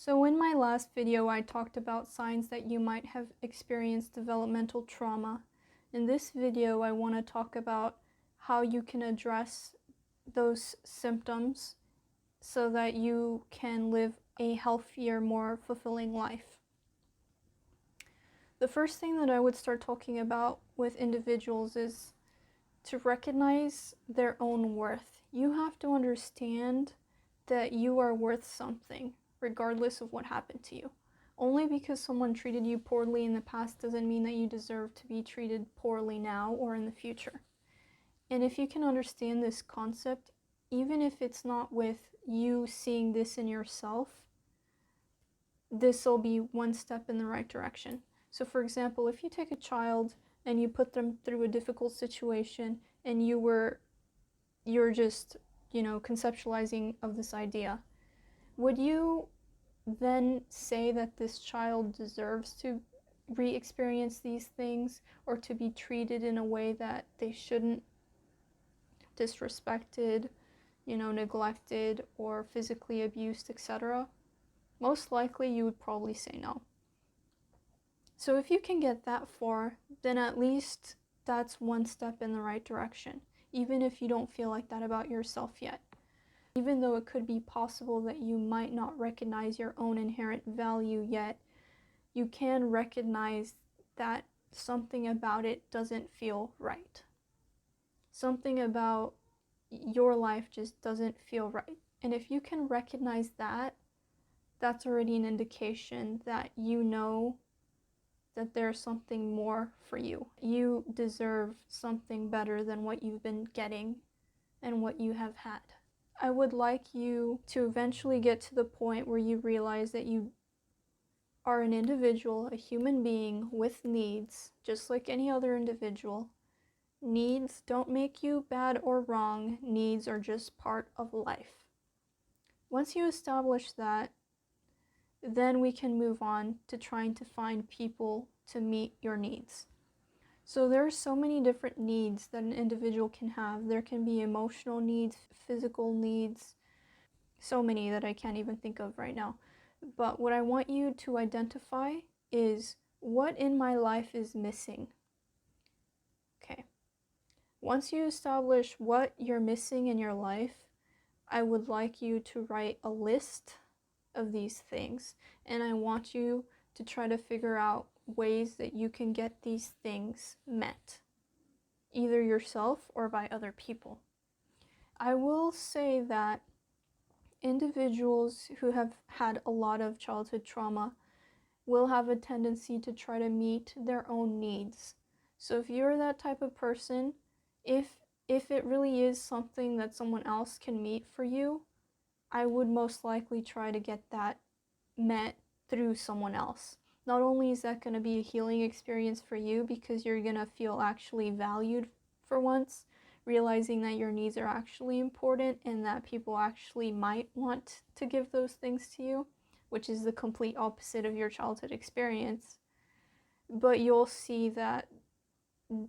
So in my last video, I talked about signs that you might have experienced developmental trauma. In this video, I want to talk about how you can address those symptoms so that you can live a healthier, more fulfilling life. The first thing that I would start talking about with individuals is to recognize their own worth. You have to understand that you are worth something, regardless of what happened to you. Only because someone treated you poorly in the past doesn't mean that you deserve to be treated poorly now or in the future. And if you can understand this concept, even if it's not with you seeing this in yourself, this will be one step in the right direction. So for example, if you take a child and you put them through a difficult situation and you're just, conceptualizing of this idea, would you then say that this child deserves to re-experience these things or to be treated in a way that they shouldn't, disrespected, neglected or physically abused, etc.? Most likely you would probably say no. So if you can get that far, then at least that's one step in the right direction, even if you don't feel like that about yourself yet. Even though it could be possible that you might not recognize your own inherent value yet, you can recognize that something about it doesn't feel right. Something about your life just doesn't feel right. And if you can recognize that, that's already an indication that you know that there's something more for you. You deserve something better than what you've been getting and what you have had. I would like you to eventually get to the point where you realize that you are an individual, a human being with needs, just like any other individual. Needs don't make you bad or wrong. Needs are just part of life. Once you establish that, then we can move on to trying to find people to meet your needs. So there are so many different needs that an individual can have. There can be emotional needs, physical needs, so many that I can't even think of right now. But what I want you to identify is what in my life is missing. Okay. Once you establish what you're missing in your life, I would like you to write a list of these things, and I want you to try to figure out ways that you can get these things met, either yourself or by other people. I will say that individuals who have had a lot of childhood trauma will have a tendency to try to meet their own needs. So if you're that type of person, if it really is something that someone else can meet for you, I would most likely try to get that met through someone else. Not only is that going to be a healing experience for you because you're going to feel actually valued for once, realizing that your needs are actually important and that people actually might want to give those things to you, which is the complete opposite of your childhood experience. But you'll see that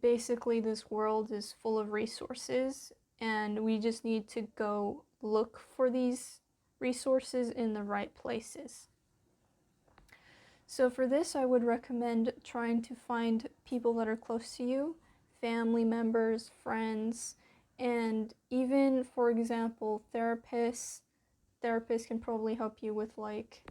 basically this world is full of resources and we just need to go look for these resources in the right places. So for this, I would recommend trying to find people that are close to you, family members, friends, and even, for example, therapists. Therapists can probably help you with like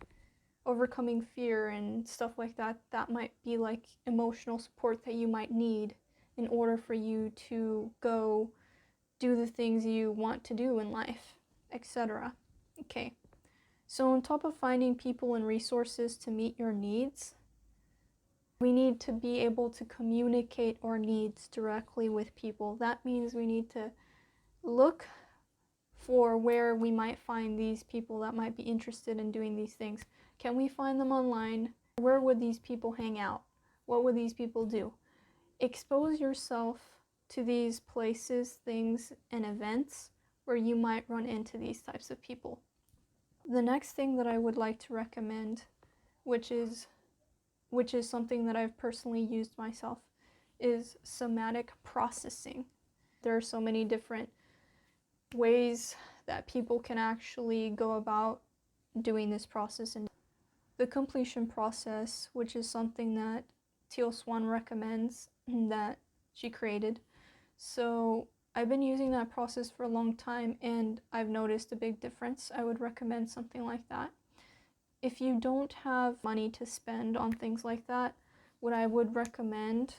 overcoming fear and stuff like that. That might be like emotional support that you might need in order for you to go do the things you want to do in life, etc. Okay, so on top of finding people and resources to meet your needs, we need to be able to communicate our needs directly with people. That means we need to look for where we might find these people that might be interested in doing these things. Can we find them online? Where would these people hang out? What would these people do? Expose yourself to these places, things, and events where you might run into these types of people. The next thing that I would like to recommend, which is something that I've personally used myself, is somatic processing. There are so many different ways that people can actually go about doing this process. And the completion process, which is something that Teal Swan recommends that she created. So I've been using that process for a long time and I've noticed a big difference. I would recommend something like that. If you don't have money to spend on things like that, what I would recommend,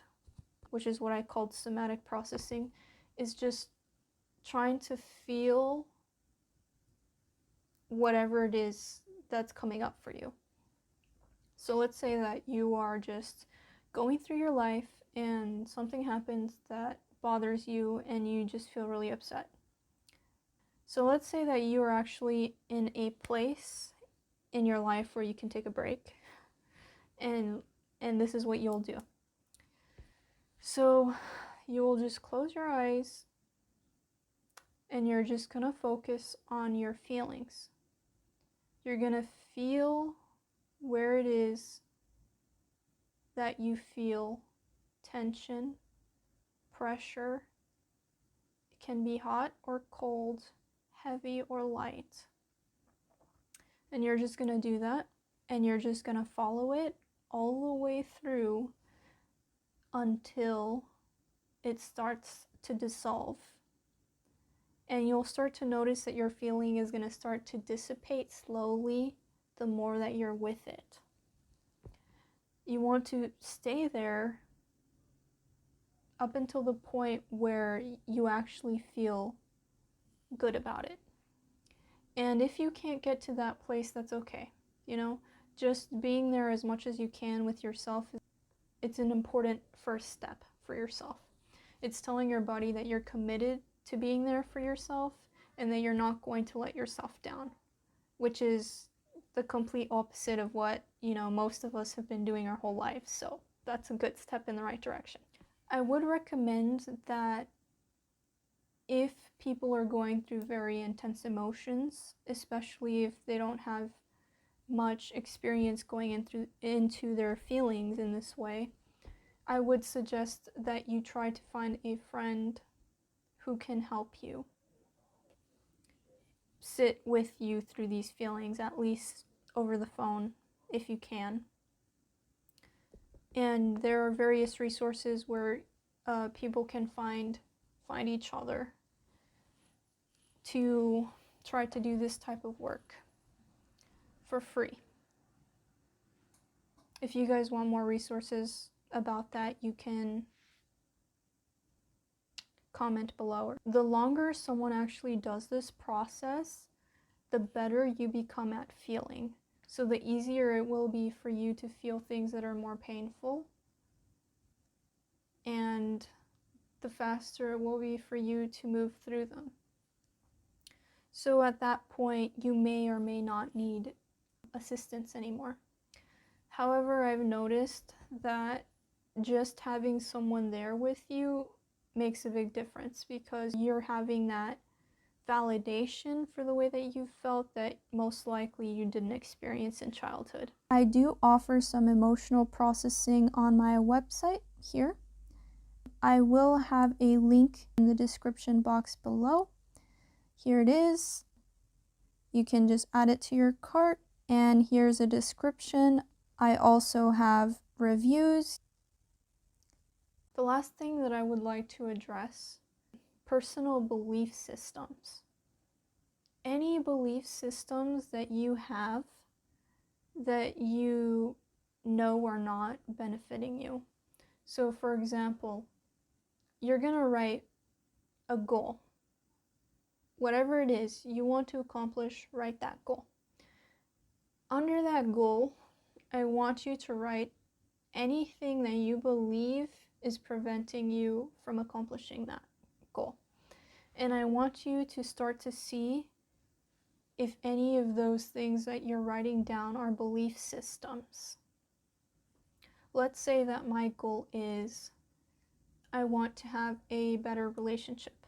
which is what I called somatic processing, is just trying to feel whatever it is that's coming up for you. So let's say that you are just going through your life and something happens that bothers you and you just feel really upset. So let's say that you are actually in a place in your life where you can take a break, and this is what you'll do. So you will just close your eyes and you're just gonna focus on your feelings. You're gonna feel where it is that you feel tension, pressure. It can be hot or cold, heavy or light. And you're just gonna do that, and you're just gonna follow it all the way through until it starts to dissolve. And you'll start to notice that your feeling is gonna start to dissipate slowly the more that you're with it. You want to stay there up until the point where you actually feel good about it. And if you can't get to that place, that's okay. Just being there as much as you can with yourself, it's an important first step for yourself. It's telling your body that you're committed to being there for yourself and that you're not going to let yourself down, which is the complete opposite of what, most of us have been doing our whole lives. So that's a good step in the right direction. I would recommend that if people are going through very intense emotions, especially if they don't have much experience going into their feelings in this way, I would suggest that you try to find a friend who can help you sit with you through these feelings, at least over the phone if you can. And there are various resources where people can find each other to try to do this type of work for free. If you guys want more resources about that, you can comment below. The longer someone actually does this process, the better you become at feeling. So the easier it will be for you to feel things that are more painful, and the faster it will be for you to move through them. So at that point, you may or may not need assistance anymore. However, I've noticed that just having someone there with you makes a big difference, because you're having that validation for the way that you felt that most likely you didn't experience in childhood. I do offer some emotional processing on my website here. I will have a link in the description box below. Here it is. You can just add it to your cart, and here's a description. I also have reviews. The last thing that I would like to address: personal belief systems. Any belief systems that you have that you know are not benefiting you. So for example, you're gonna write a goal. Whatever it is you want to accomplish, write that goal. Under that goal, I want you to write anything that you believe is preventing you from accomplishing that goal. And I want you to start to see if any of those things that you're writing down are belief systems. Let's say that my goal is I want to have a better relationship.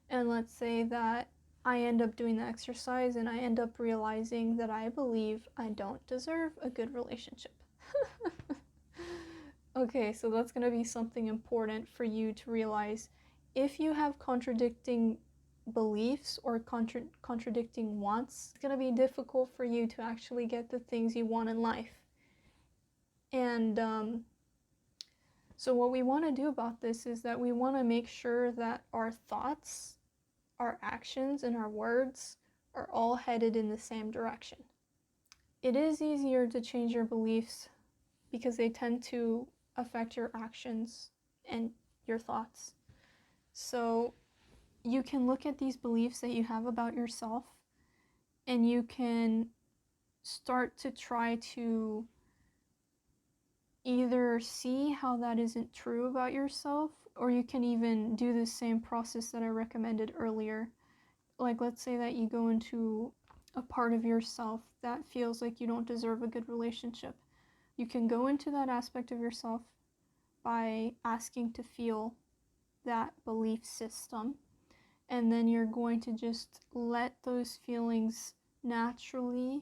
And let's say that I end up doing the exercise and I end up realizing that I believe I don't deserve a good relationship. Okay, so that's going to be something important for you to realize. If you have contradicting beliefs or contradicting wants, it's going to be difficult for you to actually get the things you want in life. And so what we want to do about this is that we want to make sure that our thoughts, our actions, and our words are all headed in the same direction. It is easier to change your beliefs because they tend to affect your actions and your thoughts. So you can look at these beliefs that you have about yourself, and you can start to try to either see how that isn't true about yourself, or you can even do the same process that I recommended earlier. Like, let's say that you go into a part of yourself that feels like you don't deserve a good relationship. You can go into that aspect of yourself by asking to feel that belief system, and then you're going to just let those feelings naturally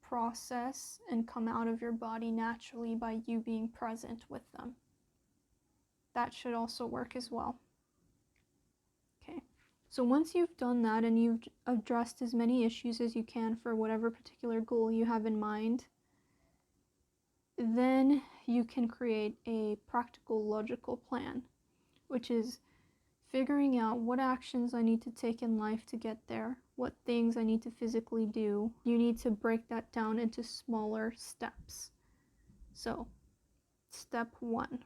process and come out of your body naturally by you being present with them. That should also work as well. Okay, so once you've done that and you've addressed as many issues as you can for whatever particular goal you have in mind, then you can create a practical, logical plan, which is figuring out what actions I need to take in life to get there, what things I need to physically do. You need to break that down into smaller steps. So, step 1,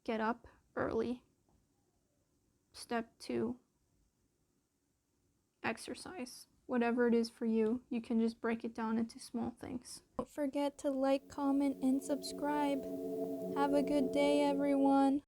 get up early. Step 2, exercise. Whatever it is for you, you can just break it down into small things. Don't forget to like, comment, and subscribe. Have a good day, everyone.